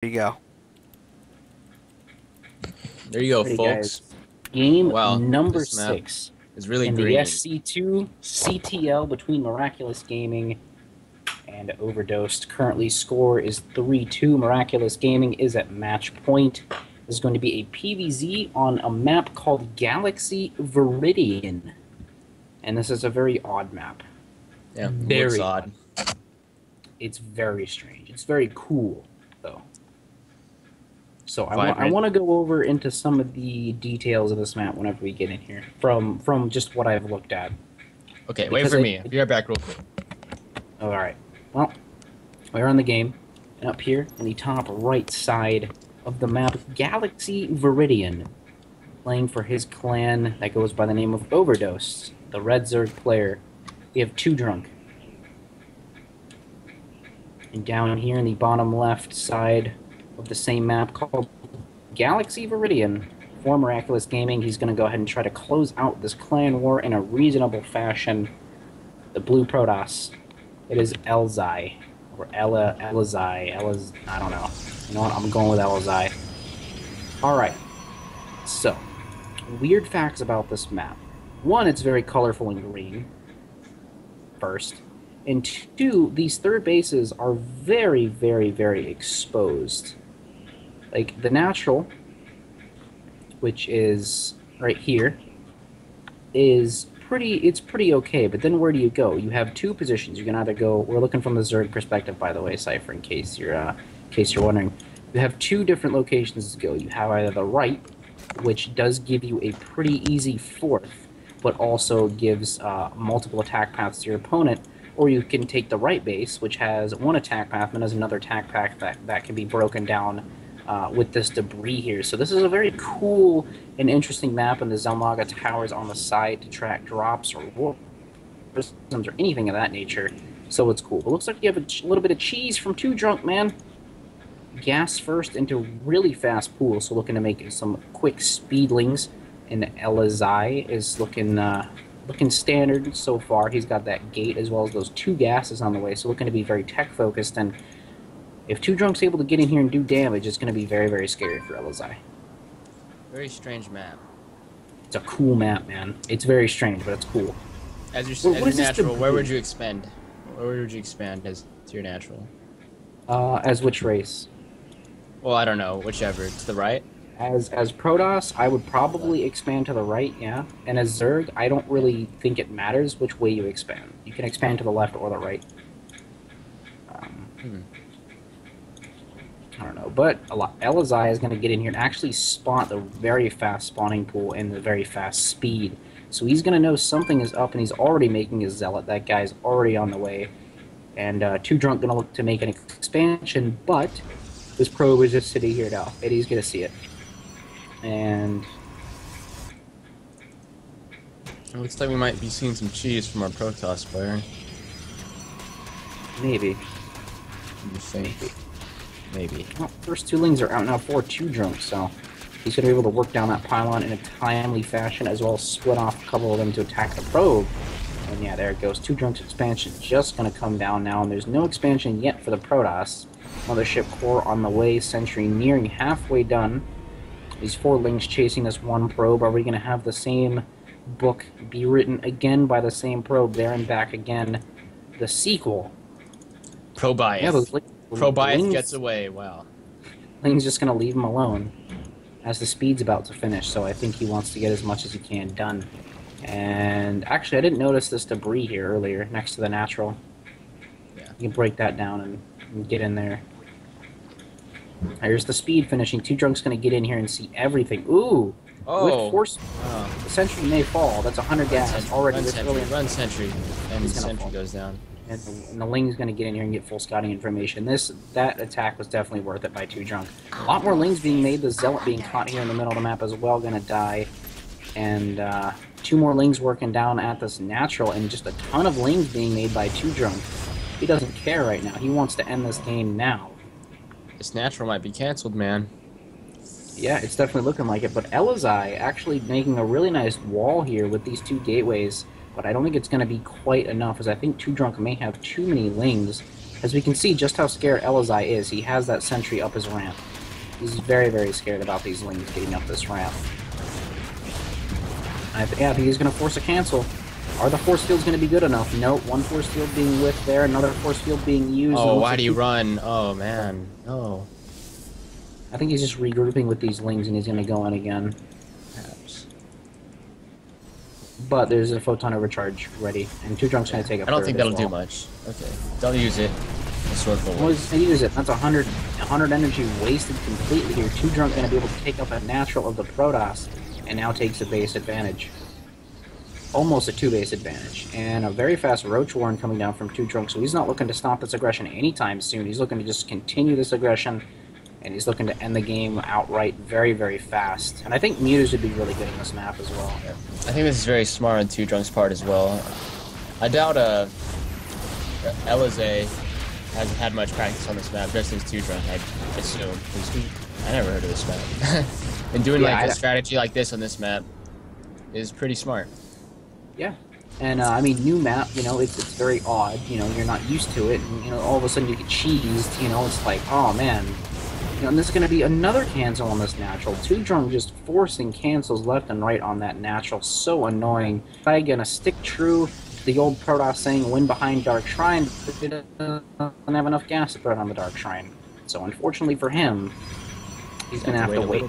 There you go. There you go, Alrighty, folks. guys. Game Wow, number this map 6 is really in the green. SC2 CTL between Miraculous Gaming and Overdosed. Currently, score is 3-2. Miraculous Gaming is at match point. This is going to be a PvZ on a map called Galaxy Viridian. And this is a very odd map. Yeah, it looks Very odd. It's very strange. It's very cool, though. So I Vibrant. want to go over into some of the details of this map whenever we get in here, from just what I've looked at. Okay, wait Because for me. I'll be right back real quick. All right. Well, we're on the game, and up here in the top right side of the map, Galaxy Viridian, playing for his clan that goes by the name of Overdose, the Red Zerg player. We have TwoDrunk. And down here in the bottom left side of the same map called Galaxy Viridian, for Miraculous Gaming, he's going to go ahead and try to close out this clan war in a reasonable fashion. The blue Protoss. It is Elizae, or Elizae, I don't know. You know what, I'm going with Elizae. Alright, so, weird facts about this map. One, it's very colorful and green, first. And two, these third bases are very, very, very exposed. Like, the natural, which is right here, is pretty okay, but then where do you go? You have two positions. You can either go, we're looking from the Zerg perspective, by the way, Cypher, in case you're wondering. You have two different locations to go. You have either the right, which does give you a pretty easy fourth, but also gives multiple attack paths to your opponent, or you can take the right base, which has one attack path and has another attack path that can be broken down with this debris here. So this is a very cool and interesting map, and the Zelmaga towers on the side to track drops or warp systems or anything of that nature. So it's cool. It looks like you have a little bit of cheese from TwoDrunk, man. Gas first into really fast pool, so looking to make some quick speedlings. And Elizae is looking standard so far. He's got that gate as well as those two gases on the way, so looking to be very tech focused. And if TwoDrunk's able to get in here and do damage, it's going to be very, very scary for Elizae. Very strange map. It's a cool map, man. It's very strange, but it's cool. As your, Well, as what your is this natural, where would debris? you expand? Where would you expand as to your natural? As which race? Well, I don't know. Whichever. To the right? As Protoss, I would probably expand to the right, yeah. And as Zerg, I don't really think it matters which way you expand. You can expand to the left or the right. I don't know, but Elizae is going to get in here and actually spawn the very fast spawning pool and the very fast speed. So he's going to know something is up, and he's already making his Zealot. That guy's already on the way. And TwoDrunk going to look to make an expansion, but this probe is just sitting here now, and he's going to see it. And It looks like we might be seeing some cheese from our Protoss player. maybe. What do you think? Maybe. Well, first two lings are out now for TwoDrunk, so he's going to be able to work down that pylon in a timely fashion, as well as split off a couple of them to attack the probe. And yeah, there it goes. TwoDrunk's expansion just going to come down now, and there's no expansion yet for the Protoss. Mothership core on the way, Sentry nearing halfway done. These four lings chasing this one probe. Are we going to have the same book be written again by the same probe, there and back again? The sequel. Probias. Yeah, those Probias lings, gets away. Wow. Ling's just going to leave him alone as the speed's about to finish, so I think he wants to get as much as he can done. And actually, I didn't notice this debris here earlier next to the natural. Yeah. You can break that down and get in there. Here's the speed finishing. TwoDrunk's going to get in here and see everything. Ooh! Oh. With force, the Sentry may fall. That's 100 gas already. Run This sentry. early. Run sentry. And the He's gonna sentry fall. goes down. And the Ling's going to get in here and get full scouting information. That attack was definitely worth it by TwoDrunk. A lot more Lings being made. The Zealot being caught here in the middle of the map as well, going to die. And two more Lings working down at this natural, and just a ton of Lings being made by TwoDrunk. He doesn't care right now. He wants to end this game now. This natural might be canceled, man. Yeah, it's definitely looking like it. But Elizae actually making a really nice wall here with these two gateways. But I don't think it's going to be quite enough, as I think TwoDrunk may have too many Lings. As we can see just how scared Elizae is, he has that sentry up his ramp. He's very, very scared about these lings getting up this ramp. I think he's going to force a cancel. Are the force fields going to be good enough? Nope. One force field being whipped there, another force field being used. Oh, why do you run? Oh, man. No. I think he's just regrouping with these lings and he's going to go in again. Perhaps. But there's a photon overcharge ready, and TwoDrunk's going to take a I don't think that'll do much. Okay. Don't use it. Well, he's going to use it. That's 100 energy wasted completely here. TwoDrunk going to be able to take up a natural of the Protoss, and now takes a base advantage. Almost a 2-base advantage. And a very fast Roach Warren coming down from TwoDrunk, so he's not looking to stop this aggression anytime soon. He's looking to just continue this aggression, and he's looking to end the game outright very, very fast. And I think Mutas would be really good in this map as well. Yeah. I think this is very smart on TwoDrunk's part as well. I doubt Elizae hasn't had much practice on this map, just as TwoDrunk, I assume. I never heard of this map. And doing like a strategy like this on this map is pretty smart. Yeah. And, I mean, new map, you know, it's very odd. You know, you're not used to it, and, you know, all of a sudden you get cheesed, you know, it's like, oh, man. You know, and this is going to be another cancel on this natural. TwoDrunk just forcing cancels left and right on that natural. So annoying. I'm going to stick true to the old Protoss saying, win behind Dark Shrine, but it doesn't have enough gas to put on the Dark Shrine. So, unfortunately for him, he's going to have to wait.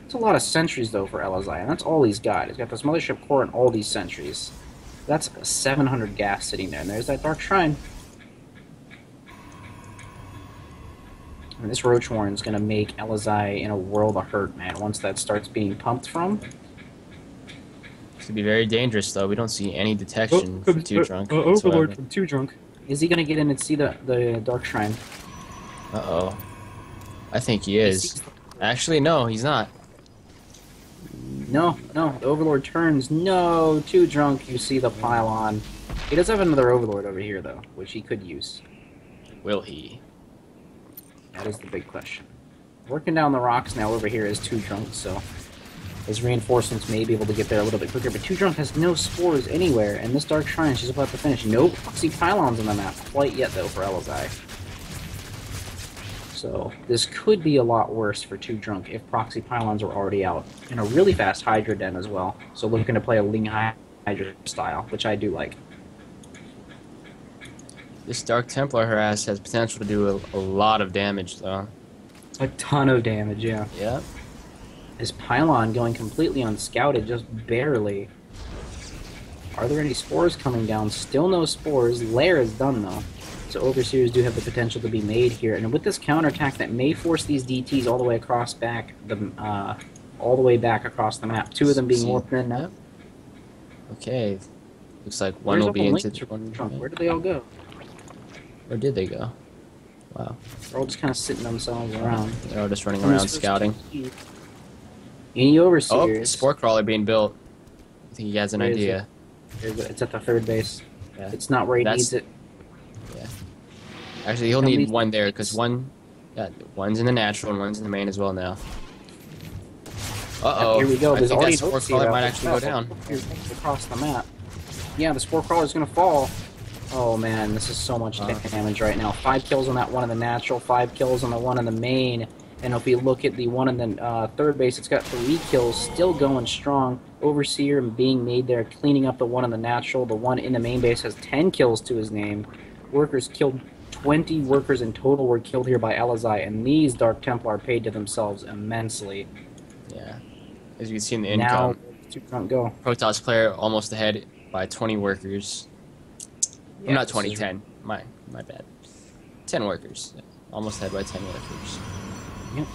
It's a lot of sentries, though, for Elizae, and that's all he's got. He's got this Mothership Core and all these sentries. That's 700 gas sitting there, and there's that Dark Shrine. And this Roach Warren's going to make Elizae in a world of hurt, man, once that starts being pumped from. This could be very dangerous, though. We don't see any detection from TwoDrunk. Overlord from TwoDrunk. Is he going to get in and see the Dark Shrine? Uh-oh. I think he is. Actually, no, he's not. No, the Overlord turns. No, TwoDrunk, you see the pylon. He does have another Overlord over here, though, which he could use. Will he? That is the big question. Working down the rocks now over here is TwoDrunk, so his reinforcements may be able to get there a little bit quicker, but TwoDrunk has no spores anywhere, and this Dark Shrine, she's about to finish. No proxy pylons on the map quite yet, though, for Elizae. So this could be a lot worse for TwoDrunk if proxy pylons are already out. And a really fast Hydra Den as well. So looking to play a Ling Hydra style, which I do like. This Dark Templar harass has potential to do a lot of damage, though. A ton of damage, yeah. Yep. This pylon going completely unscouted, just barely. Are there any spores coming down? Still no spores. Lair is done, though. So Overseers do have the potential to be made here, and with this counterattack that may force these DTs all the way across all the way back across the map. Two of them being warped in now. Okay, looks like one will be into the one. Where did they all go? Where did they go? Wow. They're all just kind of sitting themselves around. They're all just running around scouting. Any Overseers? Oh, Spore Crawler being built. I think he has an idea. It's at the third base. Yeah. It's not where he needs it. Yeah. Actually, he'll need one there, because one's in the natural and one's in the main as well now. Uh-oh. Here we go. There's already Spore Crawler might actually go down. Across the map. Yeah, the Spore Crawler's going to fall. Oh, man, this is so much damage right now. 5 kills on that one in the natural, 5 kills on the one in the main. And if we look at the one in the third base, it's got 3 kills, still going strong. Overseer being made there, cleaning up the one in the natural. The one in the main base has 10 kills to his name. Workers killed. 20 workers in total were killed here by Elizae, and these Dark Templar paid to themselves immensely. Yeah. As you can see in the income. Now, TwoDrunk go. Protoss player almost ahead by 20 workers. Yeah, not 20, 10. My bad. 10 workers. Almost ahead by 10 workers. Yep.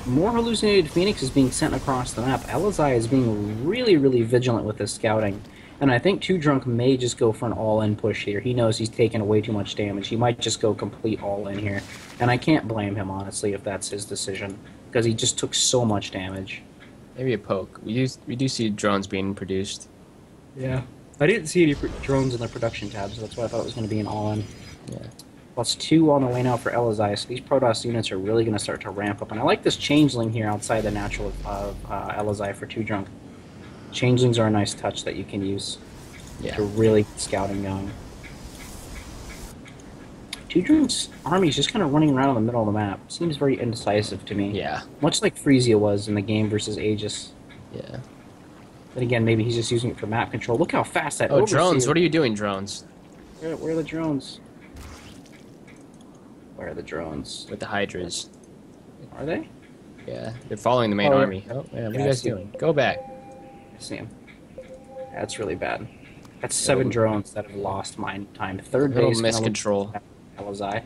More hallucinated Phoenix is being sent across the map. Elizae is being really, really vigilant with his scouting. And I think TwoDrunk may just go for an all-in push here. He knows he's taken way too much damage. He might just go complete all-in here. And I can't blame him, honestly, if that's his decision. Because he just took so much damage. Maybe a poke. We do see drones being produced. Yeah. I didn't see any drones in the production tabs, so that's why I thought it was going to be an all-in. Yeah. +2 on the way now for Elizae, so these Protoss units are really going to start to ramp up. And I like this Changeling here outside the natural of Elizae for TwoDrunk. Changelings are a nice touch that you can use to really get scouting going. TwoDrunk's army is just kind of running around in the middle of the map. Seems very indecisive to me. Yeah. Much like Frezia was in the game versus Aegis. Yeah. Then again, maybe he's just using it for map control. Look how fast that overseer. Drones. What are you doing, drones? Where are the drones? Where are the drones? With the Hydras. Are they? Yeah, they're following the main army. Oh, man, what are you guys doing? Go back. I see him. That's really bad. That's 7 drones that have lost mine time. Third base. Miscontrol. Elizae.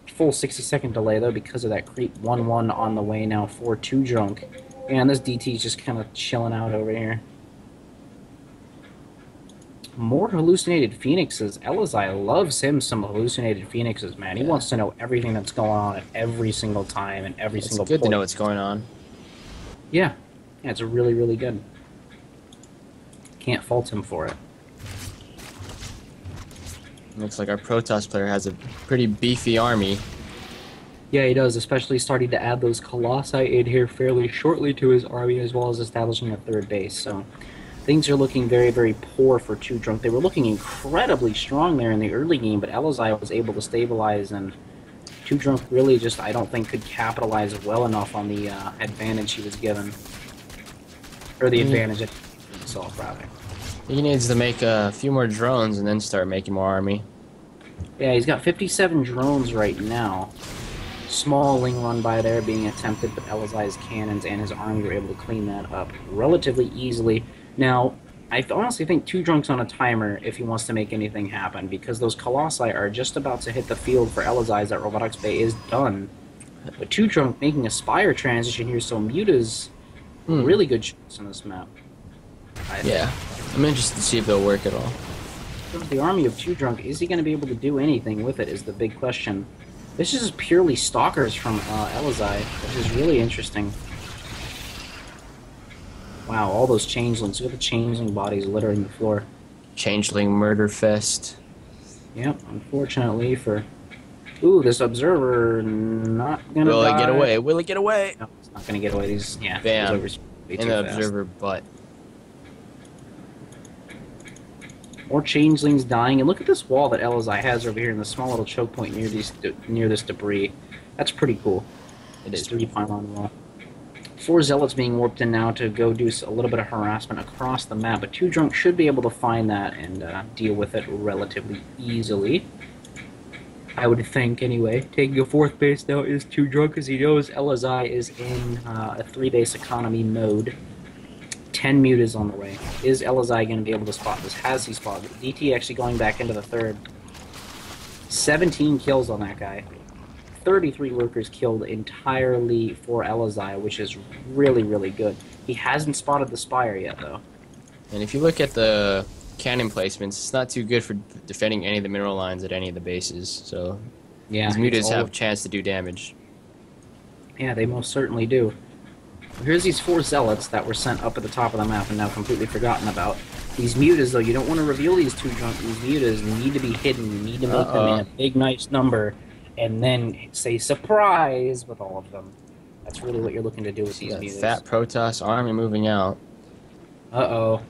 Full 60-second delay, though, because of that creep. 1-1 on the way now for TwoDrunk. And this DT's just kind of chilling out over here. More hallucinated phoenixes. Elizae loves him some hallucinated phoenixes, man. He wants to know everything that's going on at every single time and every single point. It's good to know what's going on. Yeah. Yeah, it's really, really good. Can't fault him for it. Looks like our Protoss player has a pretty beefy army. Yeah, he does, especially starting to add those Colossi in here fairly shortly to his army, as well as establishing a third base. So things are looking very, very poor for TwoDrunk. They were looking incredibly strong there in the early game, but Elizae was able to stabilize, and TwoDrunk really just, I don't think, could capitalize well enough on the advantage he was given. Or the advantage that himself, rather. He needs to make a few more drones and then start making more army. Yeah, he's got 57 drones right now. Small wing run by there being attempted, but Elizae's cannons and his army were able to clean that up relatively easily. Now, I honestly think TwoDrunk's on a timer if he wants to make anything happen, because those Colossi are just about to hit the field for Elizae. That Robotics Bay is done. But TwoDrunk making a Spire transition here, so Muta's really good shots on this map. Yeah, I'm interested to see if they'll work at all. The army of TwoDrunk, is he going to be able to do anything with it is the big question. This is purely stalkers from Elizae, which is really interesting. Wow, all those changelings. Look at the changeling bodies littering the floor. Changeling murder fest. Yep, unfortunately for... Ooh, this observer not gonna Will die. it get away? Will it get away? No, it's not gonna get away. These, yeah, bam. These In the observer butt. More changelings dying, and look at this wall that Elizae has over here in the small little choke point near this debris. That's pretty cool. It is 3 pylon wall. 4 zealots being warped in now to go do a little bit of harassment across the map, but TwoDrunk should be able to find that and deal with it relatively easily. I would think, anyway. Taking a 4th base now is TwoDrunk, as he knows Elizae is in a 3-base economy mode. 10 mutas on the way. Is Elizae going to be able to spot this? Has he spotted it? DT actually going back into the 3rd. 17 kills on that guy. 33 workers killed entirely for Elizae, which is really, really good. He hasn't spotted the Spire yet, though. And if you look at the cannon placements, it's not too good for defending any of the mineral lines at any of the bases. So yeah, these mutas have a chance to do damage. Yeah, they most certainly do. Here's these 4 zealots that were sent up at the top of the map and now completely forgotten about. These mutas, though, you don't want to reveal these TwoDrunk. These mutas need to be hidden. You need to make them in a big, nice number, and then say surprise with all of them. That's really what you're looking to do with these mutas. Fat Protoss army moving out. Uh-oh.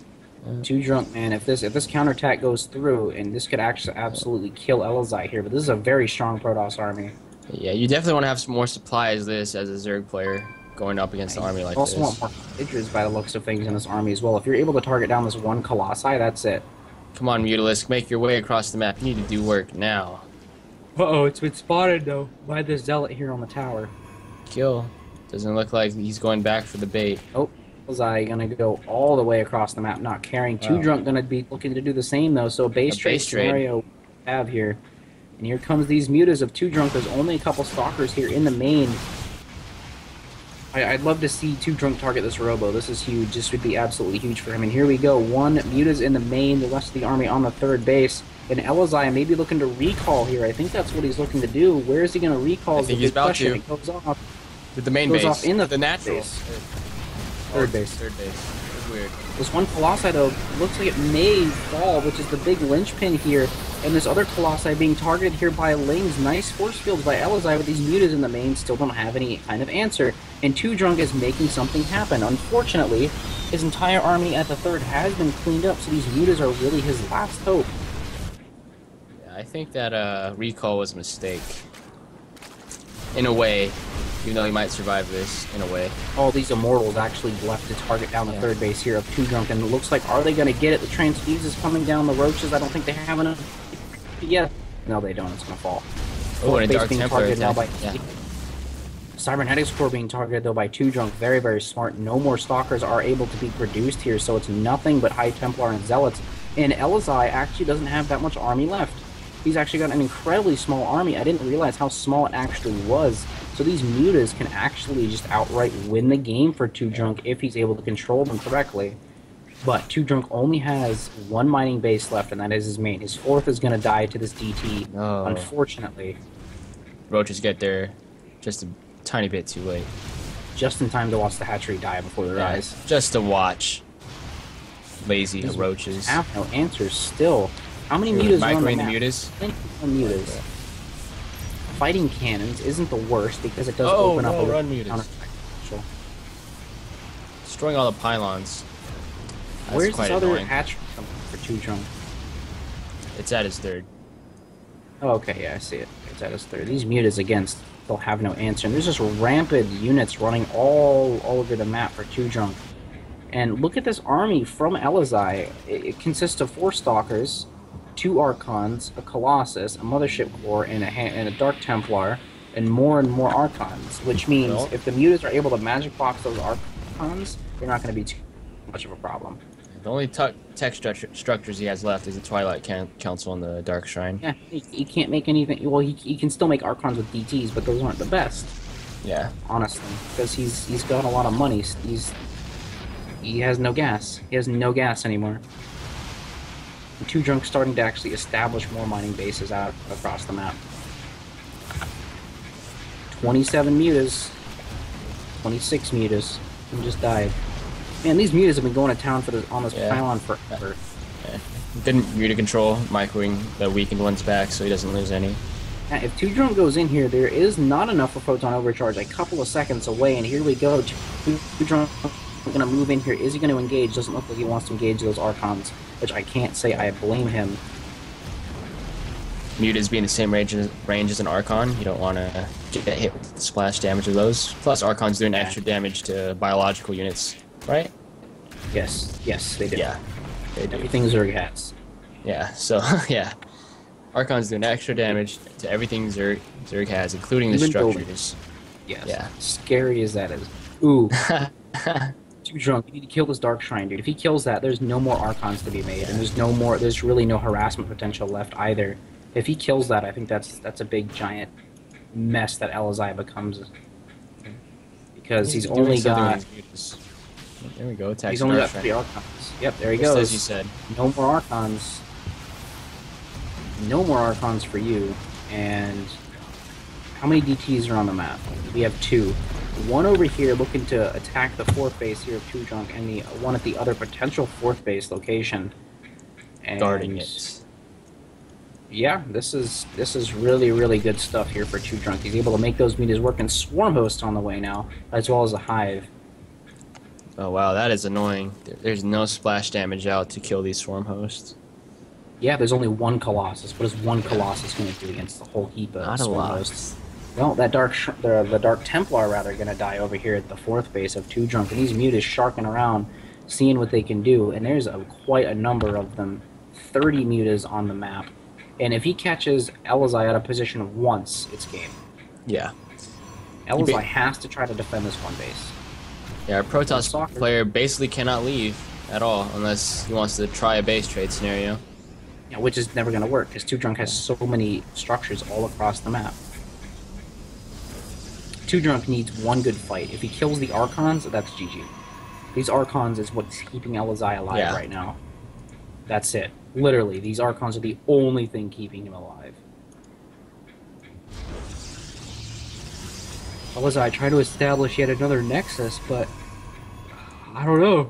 TwoDrunk, man, if this counterattack goes through, and this could actually absolutely kill Elizae here, but this is a very strong Protoss army. Yeah, you definitely want to have some more supplies this as a Zerg player going up against an army like this. You also want more Hydras by the looks of things in this army as well. If you're able to target down this 1 Colossi, that's it. Come on, Mutalisk, make your way across the map. You need to do work now. Uh-oh, it's been spotted, though, by this zealot here on the tower. Kill. Doesn't look like he's going back for the bait. Oh, Elizae gonna go all the way across the map, not caring. TwoDrunk gonna be looking to do the same, though, so a base trade scenario we have here. And here comes these mutas of TwoDrunk. There's only a couple stalkers here in the main. I'd love to see TwoDrunk target this Robo. This is huge. This would be absolutely huge for him. And here we go. 1 muta's in the main, the rest of the army on the 3rd base. And Elizae may be looking to recall here. I think that's what he's looking to do. Where is he going to recall? I think he's about to. It goes off. With the main base. Goes off in the natural. Base. 3rd base. 3rd base. That's weird. This 1 Colossi, though, looks like it may fall, which is the big linchpin here. And this other Colossi being targeted here by Lings. Nice force fields by Elizae, but these mutas in the main still don't have any kind of answer. And TwoDrunk is making something happen. Unfortunately, his entire army at the 3rd has been cleaned up, so these mutas are really his last hope. Yeah, I think that recall was a mistake. In a way, even though he might survive this, in a way. All these Immortals actually left to target down the third base here of TwoDrunk, and it looks like, are they going to get it? The Transfuse is coming down, the Roaches, I don't think they have enough yet. No, they don't, it's going to fall. Oh, and a Dark being Templar targeted now by yeah. Cybernetics Core being targeted, though, by TwoDrunk. Very, very smart. No more Stalkers are able to be produced here, so it's nothing but High Templar and Zealots. And Elizae actually doesn't have that much army left. He's actually got an incredibly small army. I didn't realize how small it actually was. So these Mutas can actually just outright win the game for TwoDrunk if he's able to control them correctly. But TwoDrunk only has one mining base left, and that is his main. His fourth is going to die to this DT, unfortunately. Roaches get there just a tiny bit too late. Just in time to watch the hatchery die before their eyes. Just to watch. Lazy Roaches. Have no answers still. How many mutas are on the map? Mutas? Mutas. Fighting cannons isn't the worst because it does open up a run mutas. Destroying all the pylons. That's Where's this other annoying. hatchery coming for TwoDrunk? It's at his third. Oh, okay, yeah, I see it. It's at his third. These mutas, again, they'll have no answer. And there's just rampant units running all over the map for TwoDrunk. And look at this army from Elizae. It consists of 4 Stalkers, 2 Archons, a Colossus, a Mothership Core, and a Dark Templar, and more Archons. Which means if the mutas are able to magic box those Archons, they're not going to be too much of a problem. The only tech structures he has left is the Twilight Council and the Dark Shrine. Yeah, he can't make anything. Well, he can still make Archons with DTs, but those aren't the best. Yeah. Honestly, because he's got a lot of money. He has no gas. He has no gas anymore. And TwoDrunk starting to actually establish more mining bases out across the map. 27 mutas. 26 mutas. And just died. Man, these mutas have been going to town on this pylon forever. Yeah. Didn't muta control, microing the weakened ones back so he doesn't lose any. Now, if TwoDrunk goes in here, there is not enough for Photon Overcharge. A couple of seconds away, and here we go. TwoDrunk going to move in here. Is he going to engage? Doesn't look like he wants to engage those Archons, which I can't say I blame him. Mutas being the same range as an Archon, you don't want to get hit with the splash damage of those. Plus, Archons doing extra damage to biological units, right? Yes, they do. Yeah, they do. Everything Zerg has. Yeah, so, yeah. Archon's doing extra damage to everything Zerg has, including the structures. Yes. Yeah. Scary as that is. Ooh. TwoDrunk, you need to kill this Dark Shrine, dude. If he kills that, there's no more Archons to be made, and there's really no harassment potential left either. If he kills that, I think that's a big giant mess that Elizae becomes, because he's only got. There we go. He's only got 3 Archons. Yep, there he goes. As you said. No more Archons. No more Archons for you. And how many DTs are on the map? We have 2. One over here looking to attack the 4th base here of TwoDrunk, and the one at the other potential 4th base location. And guarding it. Yeah, this is really good stuff here for TwoDrunk. He's able to make those mutas work, and Swarm Hosts on the way now, as well as a Hive. Oh wow, that is annoying. There's no splash damage out to kill these Swarm Hosts. Yeah, there's only 1 Colossus. What is 1 Colossus going to do against the whole heap of Not Swarm Hosts? Well, that the Dark Templar rather going to die over here at the 4th base of TwoDrunk, and these mutas sharking around, seeing what they can do. And there's quite a number of them, 30 mutas on the map. And if he catches Elizae out of position once, it's game. Yeah. Elizae has to try to defend this 1 base. Yeah, our Protoss player basically cannot leave at all unless he wants to try a base trade scenario. Yeah, which is never going to work because TwoDrunk has so many structures all across the map. TwoDrunk needs 1 good fight. If he kills the Archons, that's GG. These Archons is what's keeping Elizae alive right now. That's it. Literally, these Archons are the only thing keeping him alive. Elizae tried to establish yet another Nexus, but I don't know.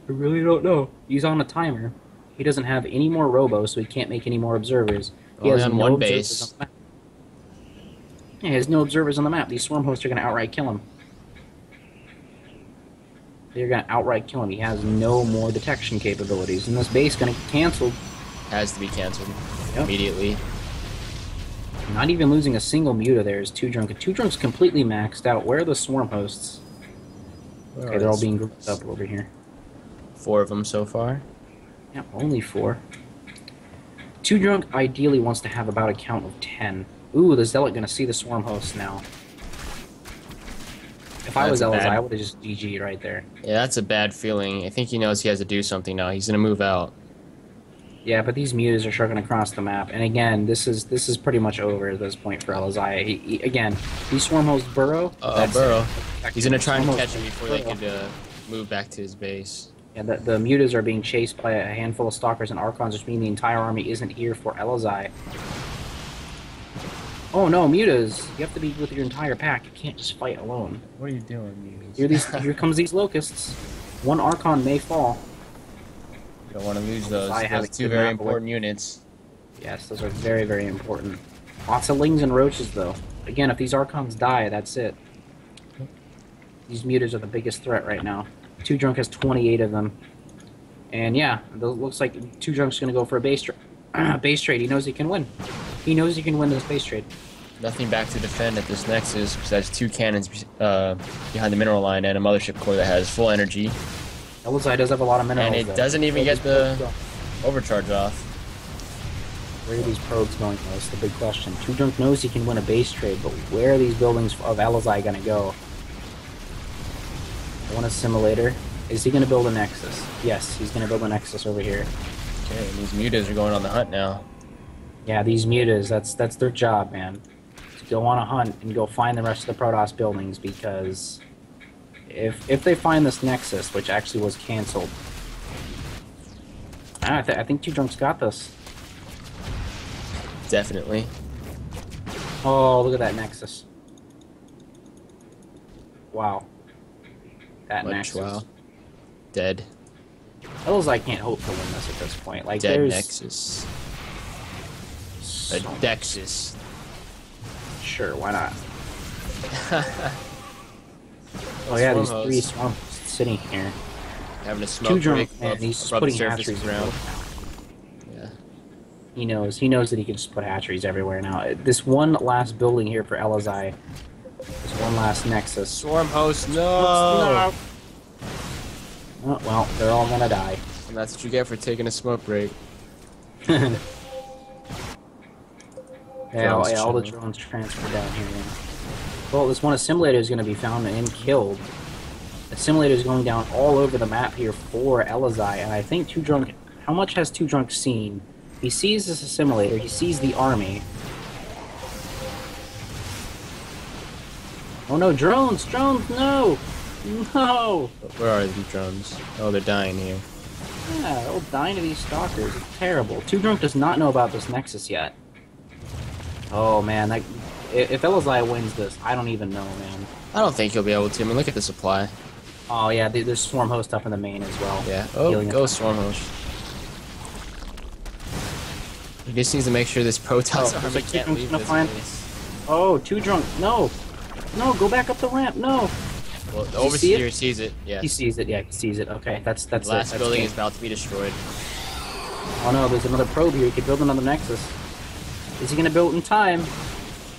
I really don't know. He's on a timer. He doesn't have any more robo, so he can't make any more observers. He has on no 1 base. Yeah, he has no observers on the map. These Swarm Hosts are going to outright kill him. They're going to outright kill him. He has no more detection capabilities. And this base is going to get canceled. Has to be canceled immediately. Not even losing a single muta there is TwoDrunk. TwoDrunk's completely maxed out. Where are the swarm hosts? Okay, they're all being grouped up over here. 4 of them so far. Yeah, only 4. TwoDrunk ideally wants to have about a count of 10. Ooh, the Zealot gonna see the swarm hosts now. If I was Elizae, I would have just GG'd right there. Yeah, that's a bad feeling. I think he knows he has to do something now. He's gonna move out. Yeah, but these mutas are shrugging across the map, and again, this is pretty much over at this point for Elizae. Again, these swarm hosts burrow. Burrow. He's gonna try and catch him before they could move back to his base. Yeah, the mutas are being chased by a handful of stalkers and archons, which means the entire army isn't here for Elizae. Oh no, mutas! You have to be with your entire pack. You can't just fight alone. What are you doing, mutas? Here comes these locusts. One archon may fall. You don't want to lose those. Those 2 very important units. Yes, those are very, very important. Lots of lings and roaches, though. Again, if these archons die, that's it. These mutas are the biggest threat right now. TwoDrunk has 28 of them. And yeah, it looks like TwoDrunk's going to go for a base trade. He knows he can win. He knows he can win this base trade. Nothing back to defend at this Nexus, because that's 2 cannons behind the mineral line and a mothership core that has full energy. Elizae does have a lot of minerals. And it doesn't even get the overcharge off. Where are these probes going? That's the big question. TwoDrunk knows he can win a base trade, but where are these buildings of Elizae going to go? One assimilator. Is he going to build a Nexus? Yes, he's going to build a Nexus over here. Okay, and these mutas are going on the hunt now. Yeah, these mutas, that's their job, man. To go on a hunt and go find the rest of the Protoss buildings, because if they find this Nexus, which actually was canceled, I think TwoDrunk's got this. Definitely. Oh, look at that Nexus. Wow. That Nexus. Wow. Dead. Elizae can't hope to win this at this point. Like, Dead there's Nexus. A Dexus. Sure, why not? Oh yeah, these 3 swarm sitting here. Having a smoke break and he's just putting hatcheries around. Yeah. He knows that he can just put hatcheries everywhere now. This one last building here for Elizae. This one last Nexus. Swarm host, no! Oh, well, they're all gonna die. And that's what you get for taking a smoke break. Yeah, all the drones transfer down here. Well, this one assimilator is going to be found and killed. Assimilator is going down all over the map here for Elizae, and I think TwoDrunk... How much has TwoDrunk seen? He sees this assimilator, he sees the army. Oh no, drones! Drones, no! No! Where are these drones? Oh, they're dying here. Yeah, they're all dying to these stalkers. It's terrible. TwoDrunk does not know about this Nexus yet. Oh man, if Elizae wins this, I don't even know, man. I don't think he'll be able to. I mean, look at the supply. Oh yeah, there's Swarm Host up in the main as well. Yeah. Oh, go Swarm Host. He just needs to make sure this Protoss army can't leave this place. Oh, TwoDrunk, no! No, go back up the ramp, no! Well, the Overseer sees it, yeah. He sees it, yeah, he sees it. Okay, that's the last building is about to be destroyed. Oh no, there's another probe here. He could build another Nexus. Is he gonna build in time?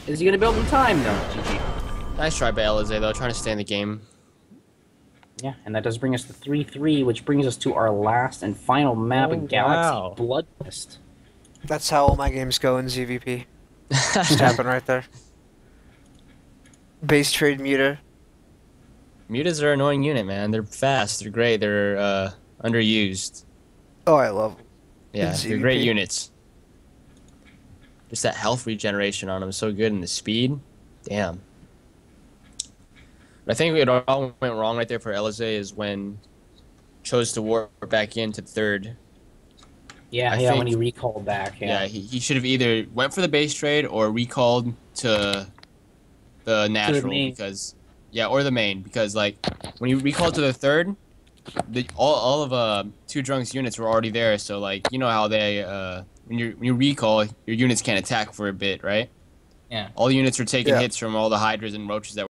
Is he gonna build in time? No, GG. Nice try by Elizae, though, trying to stay in the game. Yeah, and that does bring us to 3-3, which brings us to our last and final map in Galaxy Bloodlust. That's how all my games go in ZVP. Just happened right there. Base trade muta. Mutas are an annoying unit, man. They're fast, they're great, they're underused. Oh, I love them. Yeah, they're great units. Just that health regeneration on them is so good, and the speed. Damn. But I think it all went wrong right there for Elizae is when chose to warp back into third. Yeah, when he recalled back. Yeah, he should have either went for the base trade or recalled to the natural because or the main, because like when you recalled to the third, all of TwoDrunk's units were already there, so like you know how they when you recall, your units can't attack for a bit, right? Yeah. All the units are taking hits from all the hydras and roaches that